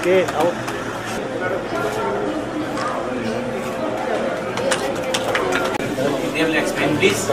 Okay, out. They will explain, please.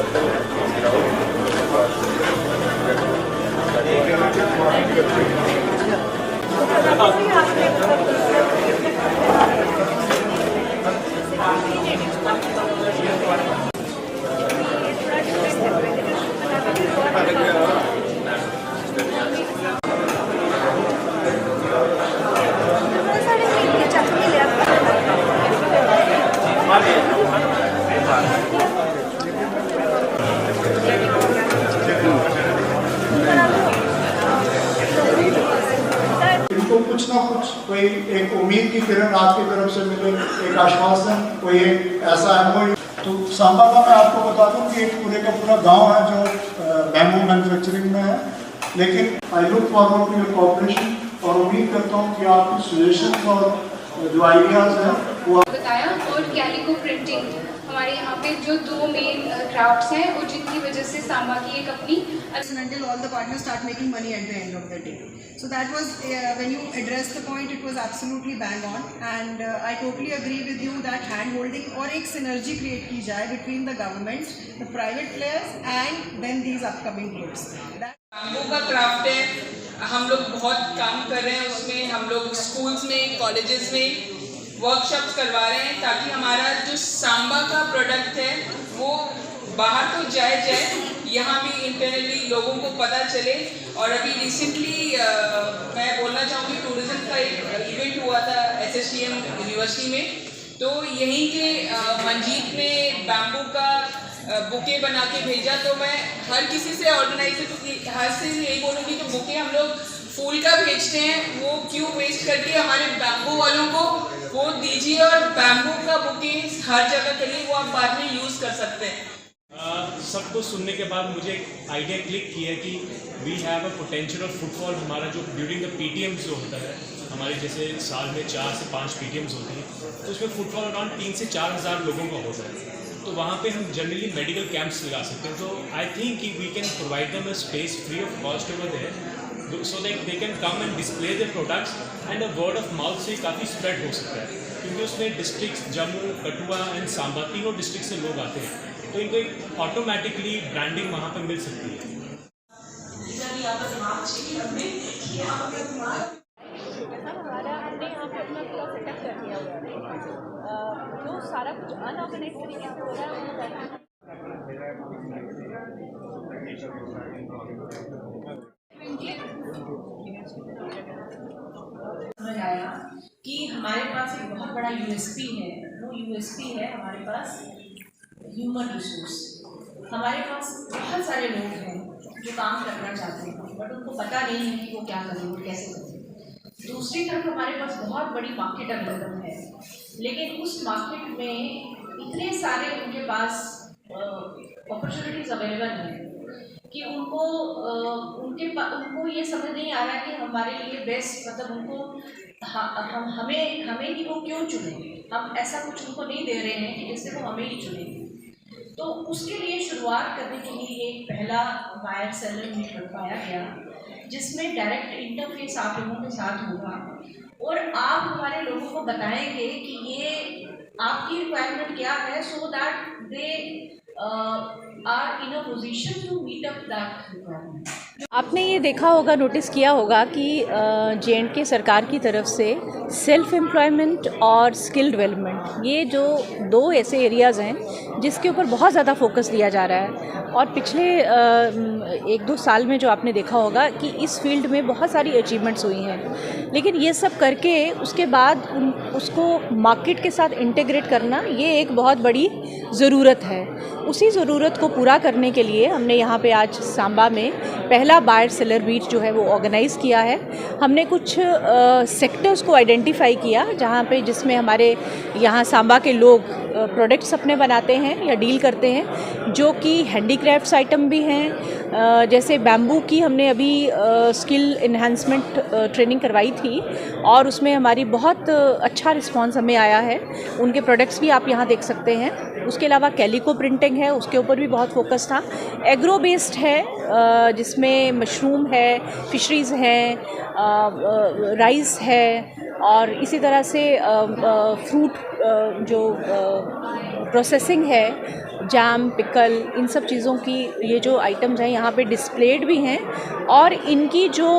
इनको कुछ ना कुछ कोई एक उम्मीद की किरण आपकी तरफ से मिले, एक आश्वासन, कोई एक ऐसा एमओयू। तो सांबा का मैं आपको बता दूं कि एक पूरे का पूरा गांव है जो बैम्बू मैन्युफैक्चरिंग में है, लेकिन I look forward to your cooperation और उम्मीद करता हूं कि आपकी सजेशंस और जो आइडियाज हैं वो बताया। और कैलिको प्रिंटिंग हमारे यहाँ पे जो दो मेन क्राफ्ट्स हैं और जिनकी वजह से सांबा की एक अपनी until all the partners start making money at the end of the day. So that was when you addressed the point, it was absolutely bang on, and I totally agree with you that hand holding और एक synergy create की जाए between the government, the private players and then these upcoming groups. Bamboo का craft है, हम लोग बहुत काम कर रहे हैं उसमें। हम लोग स्कूल्स में, कॉलेजेस में वर्कशॉप्स करवा रहे हैं ताकि हमारा जो सांबा का प्रोडक्ट है वो बाहर तो जाए, यहाँ भी इंटरनली लोगों को पता चले। और अभी रिसेंटली मैं बोलना चाहूँगी, टूरिज्म का एक इवेंट हुआ था SSTM यूनिवर्सिटी में, तो यहीं के मंजीत ने बैम्बू का बुके बना के भेजा। तो मैं हर किसी से ऑर्गेनाइजेशन हर से यही बोलूँगी कि बुके हम लोग फूल का भेजते हैं, वो क्यों वेस्ट करके हमारे बैम्बू वालों को वो दीजिए, और बैम्बू का बुके हर जगह के लिए वो आप बाद में यूज़ कर सकते हैं। सबको सुनने के बाद मुझे एक आइडिया क्लिक किया कि we have a potential of footfall. हमारा जो ड्यूरिंग द PTMs जो होता है, हमारे जैसे साल में 4 से 5 PTMs होती हैं, तो उसमें फुटफॉल अराउंड 3 से 4 हज़ार लोगों का होता है। तो वहाँ पे हम जनरली मेडिकल कैंप्स लगा सकते हैं। तो आई थिंक कि we can provide them a space free of cost over there, so that they can come and display their products, and a word of mouth से काफ़ी स्प्रेड हो सकता है, क्योंकि उसमें डिस्ट्रिक्ट जम्मू, कठुआ एंड सांबा तीनों डिस्ट्रिक्ट से लोग आते हैं, तो इनको एक ऑटोमेटिकली ब्रांडिंग वहाँ पर मिल सकती है। हमने यहाँ पे अपना पूरा सेटअप कर दिया हुआ है, जो सारा कुछ अनऑर्गेनाइज तरीके से हो रहा है वो करना। समझ आया कि हमारे पास एक बहुत बड़ा USP है। वो USP है हमारे पास ह्यूमन रिसोर्स। हमारे पास बहुत सारे लोग हैं जो काम करना चाहते हैं, बट उनको पता नहीं है कि वो क्या करें, वो कैसे करें। दूसरी तरफ हमारे पास बहुत बड़ी मार्केट अवेलेबल है, लेकिन उस मार्केट में इतने सारे उनके पास अपॉर्चुनिटीज़ अवेलेबल हैं कि उनको ये समझ नहीं आ रहा है कि हमारे लिए बेस्ट, मतलब उनको हमें ही वो क्यों चुने। हम ऐसा कुछ उनको नहीं दे रहे हैं कि जिससे वो हमें ही चुने। तो उसके लिए शुरुआत करने के लिए एक पहला बायर सेलर मीट रखवाया गया, जिसमें डायरेक्ट इंटरफेस आप लोगों के साथ होगा और आप हमारे लोगों को बताएंगे कि ये आपकी रिक्वायरमेंट क्या है, so that they are in a position to meet up that requirement. आपने ये देखा होगा, नोटिस किया होगा कि J&K सरकार की तरफ से सेल्फ एम्प्लॉयमेंट और स्किल डेवलपमेंट, ये जो दो ऐसे एरियाज़ हैं जिसके ऊपर बहुत ज़्यादा फोकस दिया जा रहा है। और पिछले 1-2 साल में जो आपने देखा होगा कि इस फील्ड में बहुत सारी अचीवमेंट्स हुई हैं, लेकिन ये सब करके उसके बाद उसको मार्केट के साथ इंटीग्रेट करना, ये एक बहुत बड़ी ज़रूरत है। उसी ज़रूरत को पूरा करने के लिए हमने यहाँ पे आज सांबा में पहला बायर सेलर मीट जो है वो ऑर्गेनाइज़ किया है। हमने कुछ सेक्टर्स को आइडेंटिफाई किया जहाँ पे, जिसमें हमारे यहाँ सांबा के लोग प्रोडक्ट्स अपने बनाते हैं या डील करते हैं, जो कि हैंडीक्राफ्ट्स आइटम भी हैं। जैसे बैम्बू की हमने अभी स्किल इन्हांसमेंट ट्रेनिंग करवाई थी और उसमें हमारी बहुत अच्छा रिस्पांस हमें आया है। उनके प्रोडक्ट्स भी आप यहाँ देख सकते हैं। उसके अलावा कैलिको प्रिंटिंग है, उसके ऊपर भी बहुत फोकस था। एग्रो बेस्ड है, जिसमें मशरूम है, फिशरीज़ हैं, राइस है, और इसी तरह से फ्रूट जो प्रोसेसिंग है, जैम, पिकल, इन सब चीज़ों की ये जो आइटम्स हैं यहाँ पे डिस्प्लेड भी हैं और इनकी जो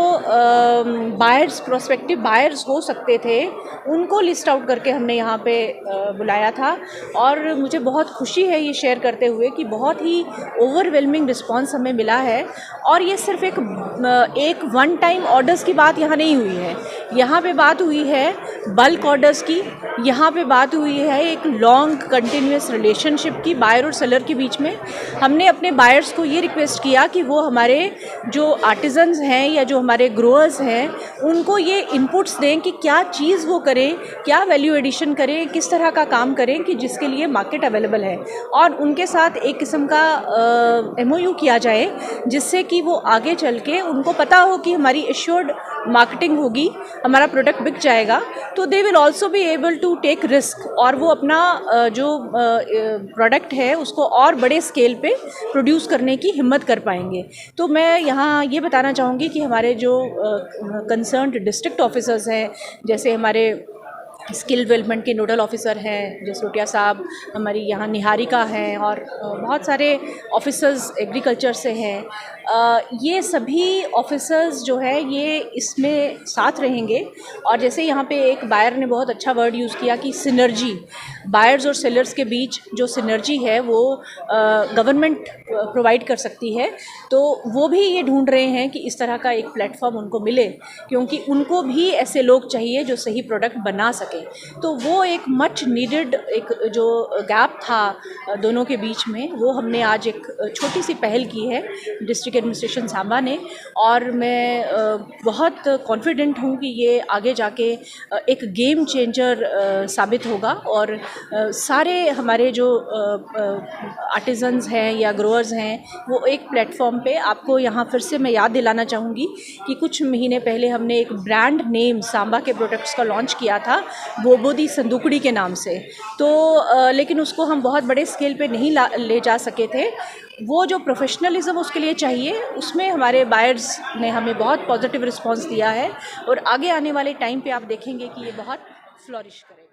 बायर्स, प्रोस्पेक्टिव बायर्स हो सकते थे, उनको लिस्ट आउट करके हमने यहाँ पे बुलाया था। और मुझे बहुत खुशी है ये शेयर करते हुए कि बहुत ही ओवरवेलमिंग रिस्पांस हमें मिला है। और ये सिर्फ एक वन टाइम ऑर्डर्स की बात यहाँ नहीं हुई है, यहाँ पे बात हुई है बल्क ऑर्डर्स की, यहाँ पे बात हुई है एक लॉन्ग कंटिन्यूस रिलेशनशिप की बायर और सेलर के बीच में। हमने अपने बायर्स को ये रिक्वेस्ट किया कि वो हमारे जो आर्टिजन्स हैं या जो हमारे ग्रोअर्स हैं उनको ये इनपुट्स दें कि क्या चीज़ वो करें, क्या वैल्यू एडिशन करें, किस तरह का काम करें कि जिसके लिए मार्केट अवेलेबल है, और उनके साथ एक किस्म का MOU किया जाए जिससे कि वो आगे चल के उनको पता हो कि हमारी एश्योर्ड मार्केटिंग होगी, हमारा प्रोडक्ट बिक जाएगा, तो they will also be able to take risk और वो अपना जो प्रोडक्ट है उसको और बड़े स्केल पे प्रोड्यूस करने की हिम्मत कर पाएंगे। तो मैं यहाँ ये बताना चाहूँगी कि हमारे जो कंसर्न्ड डिस्ट्रिक्ट ऑफिसर्स हैं, जैसे हमारे स्किल डेवलपमेंट के नोडल ऑफिसर हैं जसरोटिया साहब, हमारी यहाँ निहारिका हैं, और बहुत सारे ऑफिसर्स एग्रीकल्चर से हैं, ये सभी ऑफिसर्स जो है ये इसमें साथ रहेंगे। और जैसे यहाँ पे एक बायर ने बहुत अच्छा वर्ड यूज़ किया कि सिनर्जी, बायर्स और सेलर्स के बीच जो सिनर्जी है वो गवर्नमेंट प्रोवाइड कर सकती है, तो वो भी ये ढूंढ रहे हैं कि इस तरह का एक प्लेटफॉर्म उनको मिले, क्योंकि उनको भी ऐसे लोग चाहिए जो सही प्रोडक्ट बना सकें। तो वो एक मच नीडेड एक जो गैप था दोनों के बीच में, वो हमने आज एक छोटी सी पहल की है डिस्ट्रिक्ट एडमिनिस्ट्रेशन सांबा ने, और मैं बहुत कॉन्फिडेंट हूँ कि ये आगे जाके एक गेम चेंजर साबित होगा और सारे हमारे जो आर्टिजन्स हैं या ग्रोअर्स हैं वो एक प्लेटफॉर्म पे, आपको यहाँ फिर से मैं याद दिलाना चाहूँगी कि कुछ महीने पहले हमने एक ब्रांड नेम सांबा के प्रोडक्ट्स का लॉन्च किया था बोबोदी संदूकड़ी के नाम से, तो लेकिन उसको हम बहुत बड़े स्केल पे नहीं ले जा सके थे। वो जो प्रोफेशनलिज्म उसके लिए चाहिए, उसमें हमारे बायर्स ने हमें बहुत पॉजिटिव रिस्पांस दिया है और आगे आने वाले टाइम पे आप देखेंगे कि ये बहुत फ्लॉरिश करेगा।